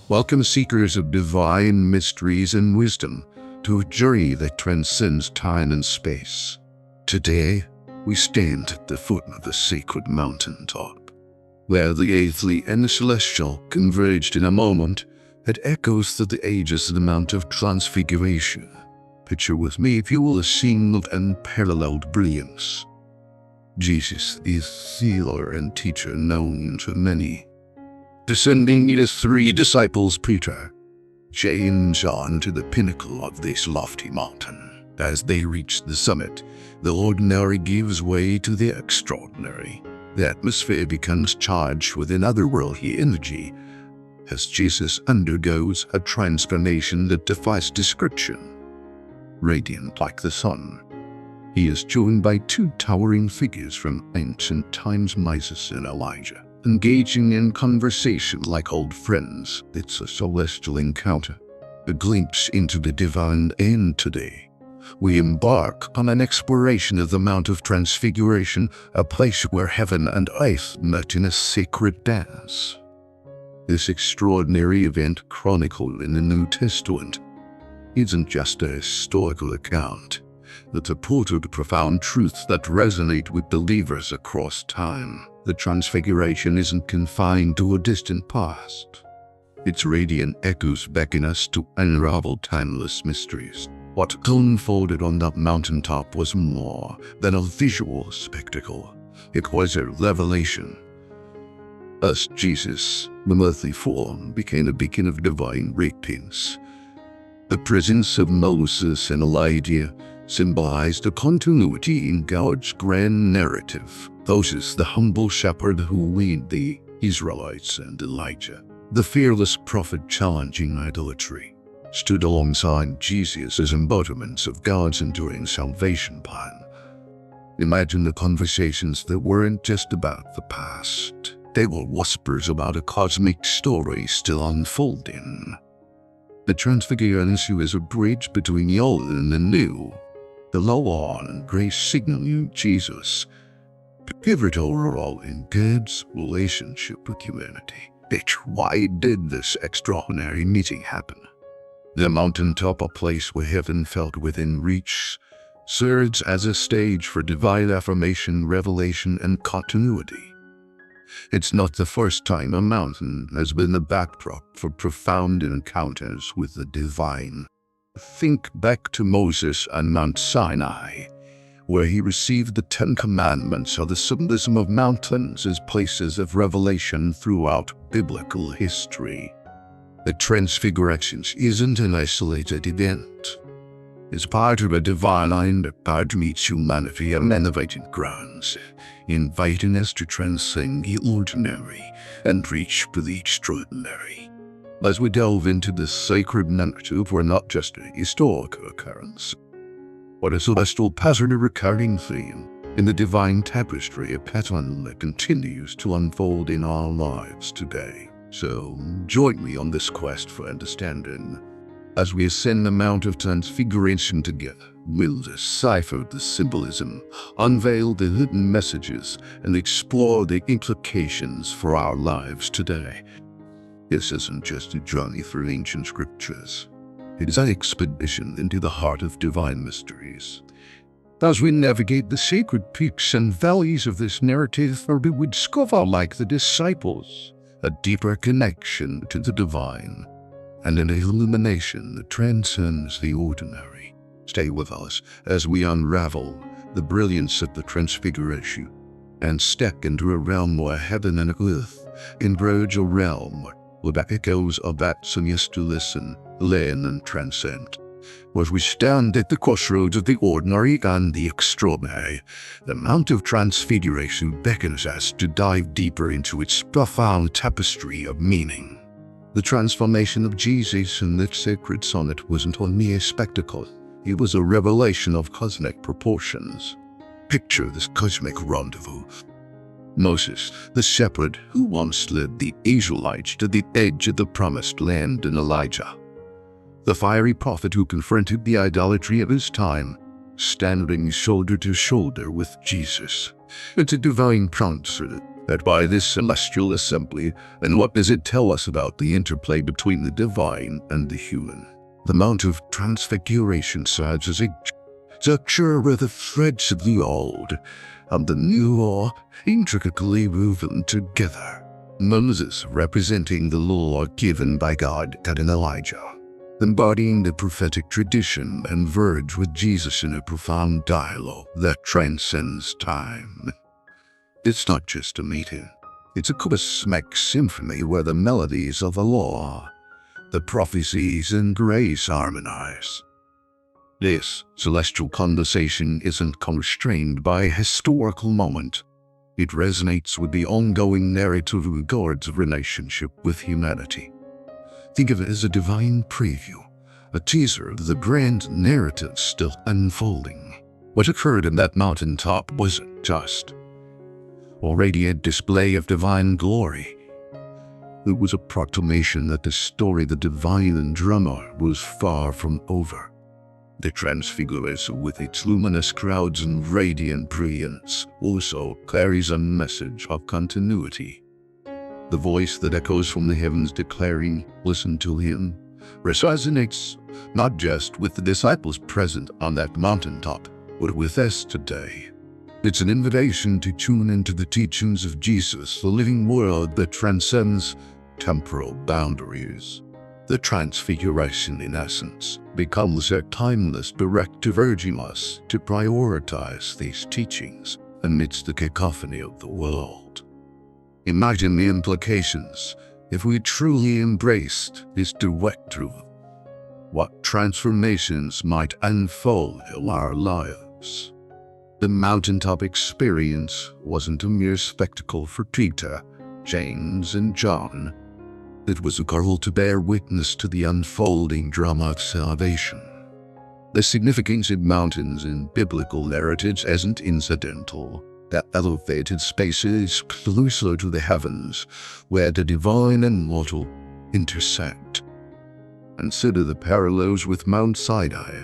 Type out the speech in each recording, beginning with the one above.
Welcome, seekers of divine mysteries and wisdom, to a journey that transcends time and space. Today, we stand at the foot of the sacred mountaintop, where the earthly and the celestial converged in a moment that echoes through the ages of the Mount of Transfiguration. Picture with me, if you will, a scene of unparalleled brilliance. Jesus, the healer and teacher known to many, descending his three disciples, Peter, James, and John, to the pinnacle of this lofty mountain. As they reach the summit, the ordinary gives way to the extraordinary. The atmosphere becomes charged with an otherworldly energy as Jesus undergoes a transformation that defies description. Radiant like the sun, he is joined by two towering figures from ancient times, Moses and Elijah, engaging in conversation like old friends. It's a celestial encounter, a glimpse into the divine, and today we embark on an exploration of the Mount of Transfiguration, a place where heaven and earth met in a sacred dance. This extraordinary event, chronicled in the New Testament, isn't just a historical account. It's a portal to profound truths that resonate with believers across time. The Transfiguration isn't confined to a distant past. Its radiant echoes beckon us to unravel timeless mysteries. What unfolded on that mountaintop was more than a visual spectacle. It was a revelation. As Jesus, the earthly form, became a beacon of divine radiance, the presence of Moses and Elijah symbolized a continuity in God's grand narrative. Moses, the humble shepherd who led the Israelites, and Elijah, the fearless prophet challenging idolatry, stood alongside Jesus as embodiments of God's enduring salvation plan. Imagine the conversations that weren't just about the past. They were whispers about a cosmic story still unfolding. The Transfiguration is a bridge between the old and the new. The law and grace signal Jesus, a pivotal role in God's relationship with humanity. But why did this extraordinary meeting happen? The mountaintop, a place where heaven felt within reach, serves as a stage for divine affirmation, revelation, and continuity. It's not the first time a mountain has been the backdrop for profound encounters with the divine. Think back to Moses on Mount Sinai, where he received the Ten Commandments, or the symbolism of mountains as places of revelation throughout biblical history. The Transfiguration isn't an isolated event. It's part of a divine line that God meets humanity on elevated grounds, inviting us to transcend the ordinary and reach for the extraordinary. As we delve into this sacred narrative, we're not just a historical occurrence, but a celestial pattern, a recurring theme in the divine tapestry, a pattern that continues to unfold in our lives today. So join me on this quest for understanding. As we ascend the Mount of Transfiguration together, we'll decipher the symbolism, unveil the hidden messages, and explore the implications for our lives today. This isn't just a journey through ancient scriptures. It is an expedition into the heart of divine mysteries. As we navigate the sacred peaks and valleys of this narrative, we would discover, like the disciples, a deeper connection to the divine, and an illumination that transcends the ordinary. Stay with us as we unravel the brilliance of the Transfiguration and step into a realm where heaven and earth converge, a realm where the echoes of that sinister to listen, learn, and transcend. As we stand at the crossroads of the ordinary and the extraordinary, the Mount of Transfiguration beckons us to dive deeper into its profound tapestry of meaning. The transformation of Jesus in that sacred summit wasn't only a spectacle, it was a revelation of cosmic proportions. Picture this cosmic rendezvous. Moses, the shepherd who once led the Israelites to the edge of the promised land, and Elijah, the fiery prophet who confronted the idolatry of his time, standing shoulder to shoulder with Jesus. It's a divine concert that by this celestial assembly, and what does it tell us about the interplay between the divine and the human? The Mount of Transfiguration serves as a structure where the threads of the old and the new are intricately woven together. Moses, representing the law given by God to Elijah, embodying the prophetic tradition, and converge with Jesus in a profound dialogue that transcends time. It's not just a meeting. It's a cosmic symphony where the melodies of the law, the prophecies, and grace harmonize. This celestial conversation isn't constrained by a historical moment. It resonates with the ongoing narrative of God's relationship with humanity. Think of it as a divine preview, a teaser of the grand narrative still unfolding. What occurred in that mountaintop wasn't just a radiant display of divine glory. It was a proclamation that the story of the divine drama was far from over. The Transfiguration, with its luminous crowds and radiant brilliance, also carries a message of continuity. The voice that echoes from the heavens declaring, "Listen to him," resonates not just with the disciples present on that mountaintop, but with us today. It's an invitation to tune into the teachings of Jesus, the living word that transcends temporal boundaries. The Transfiguration, in essence, becomes a timeless directive urging us to prioritize these teachings amidst the cacophony of the world. Imagine the implications if we truly embraced this direct truth. What transformations might unfold in our lives. The mountaintop experience wasn't a mere spectacle for Peter, James, and John. It was a call to bear witness to the unfolding drama of salvation. The significance of mountains in biblical narratives isn't incidental. That elevated space is closer to the heavens, where the divine and mortal intersect. Consider the parallels with Mount Sinai,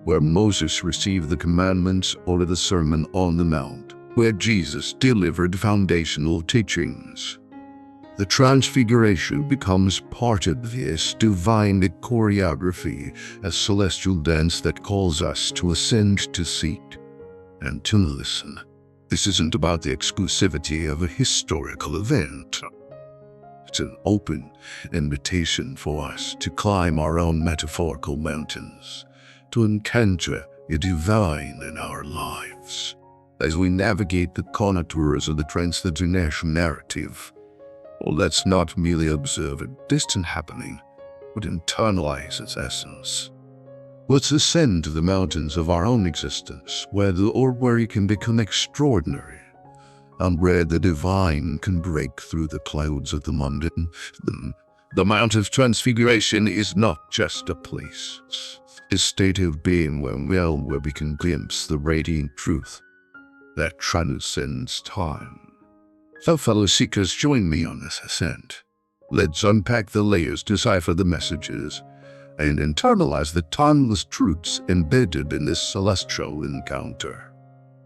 where Moses received the commandments, or the Sermon on the Mount, where Jesus delivered foundational teachings. The Transfiguration becomes part of this divine choreography, a celestial dance that calls us to ascend, to seek, and to listen. This isn't about the exclusivity of a historical event. It's an open invitation for us to climb our own metaphorical mountains, to encounter the divine in our lives. As we navigate the contours of the transcendent narrative, let's not merely observe a distant happening, but internalize its essence. Let's ascend to the mountains of our own existence, where the ordinary can become extraordinary, and where the divine can break through the clouds of the mundane. The Mount of Transfiguration is not just a place. It's a state of being where we can glimpse the radiant truth that transcends time. So fellow seekers, join me on this ascent. Let's unpack the layers, decipher the messages, and internalize the timeless truths embedded in this celestial encounter.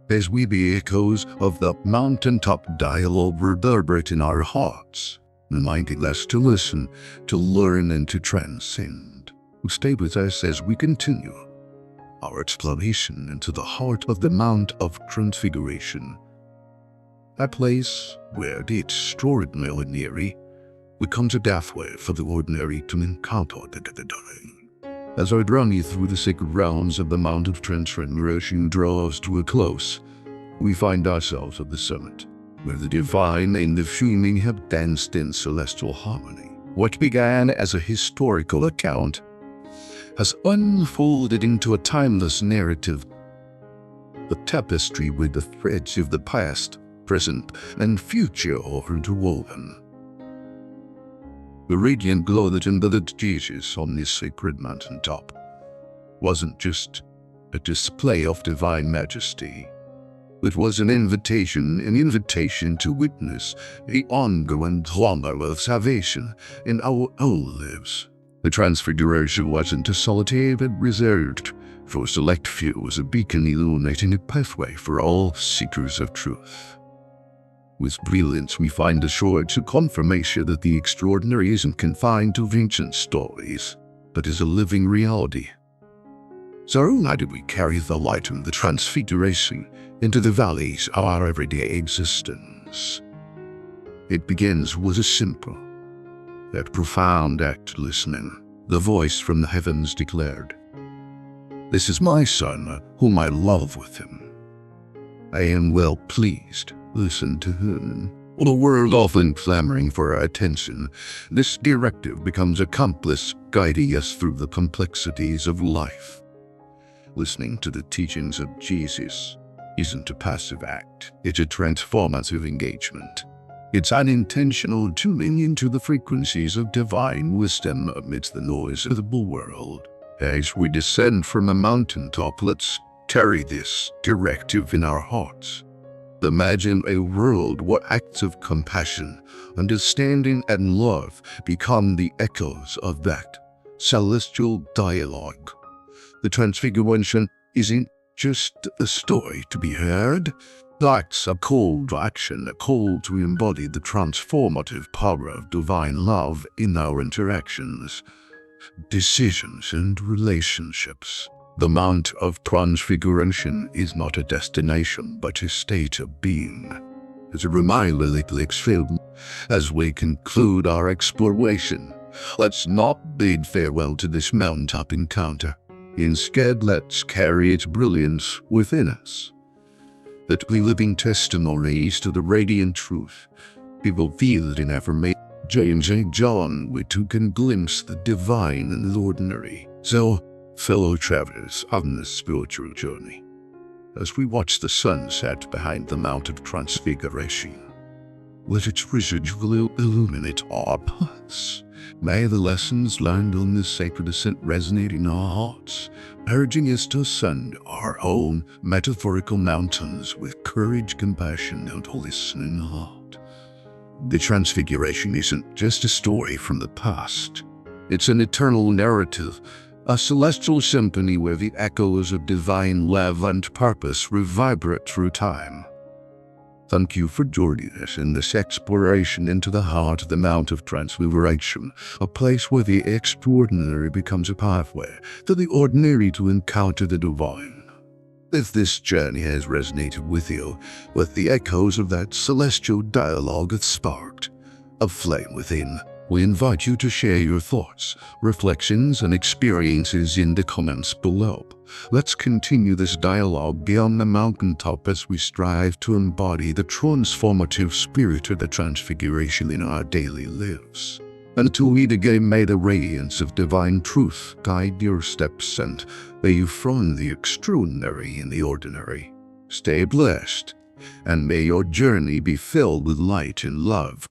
As we be echoes of the mountaintop dialogue reverberate in our hearts, reminding us to listen, to learn, and to transcend. Stay with us as we continue our exploration into the heart of the Mount of Transfiguration, a place where the extraordinary becomes a pathway for the ordinary to encounter the divine. As our journey through the sacred realms of the Mount of Transfiguration draws to a close, we find ourselves at the summit, where the divine and the human have danced in celestial harmony. What began as a historical account has unfolded into a timeless narrative, a tapestry with the threads of the past, present, and future interwoven. The radiant glow that enveloped Jesus on this sacred mountaintop wasn't just a display of divine majesty. It was an invitation to witness the ongoing drama of salvation in our own lives. The Transfiguration wasn't a solitary event reserved for select few, as a beacon illuminating a pathway for all seekers of truth. With brilliance we find assurance to confirmation that the extraordinary isn't confined to ancient stories, but is a living reality. So how did we carry the light and the transfiguration into the valleys of our everyday existence? It begins with a simple, yet profound act: listening. The voice from the heavens declared, "This is my son, whom I love with him. I am well pleased. Listen to him." The world often clamoring for our attention, this directive becomes a compass guiding us through the complexities of life. Listening to the teachings of Jesus isn't a passive act, it's a transformative engagement. It's an intentional tuning into the frequencies of divine wisdom amidst the noise of the world. As we descend from a mountaintop, let's carry this directive in our hearts. Imagine a world where acts of compassion, understanding, and love become the echoes of that celestial dialogue. The Transfiguration isn't just a story to be heard. That's a call to action, a call to embody the transformative power of divine love in our interactions, decisions, and relationships. The Mount of Transfiguration is not a destination, but a state of being. As a reminder that it's filled. As we conclude our exploration, let's not bid farewell to this mountaintop encounter. Instead, let's carry its brilliance within us. That we living testimonies to the radiant truth. People feel it in affirmation. James and John, we too can glimpse the divine in the ordinary. So, fellow travelers on this spiritual journey, as we watch the sunset behind the Mount of Transfiguration, let its residual illuminate our paths. May the lessons learned on this sacred ascent resonate in our hearts, urging us to ascend our own metaphorical mountains with courage, compassion, and a listening heart. The Transfiguration isn't just a story from the past. It's an eternal narrative, a celestial symphony where the echoes of divine love and purpose reverberate through time. Thank you for joining us in this exploration into the heart of the Mount of Transfiguration, a place where the extraordinary becomes a pathway for the ordinary to encounter the divine. If this journey has resonated with you, with the echoes of that celestial dialogue that sparked a flame within, we invite you to share your thoughts, reflections, and experiences in the comments below. Let's continue this dialogue beyond the mountaintop as we strive to embody the transformative spirit of the Transfiguration in our daily lives. Until we meet again, may the radiance of divine truth guide your steps, and may you find the extraordinary in the ordinary. Stay blessed, and may your journey be filled with light and love.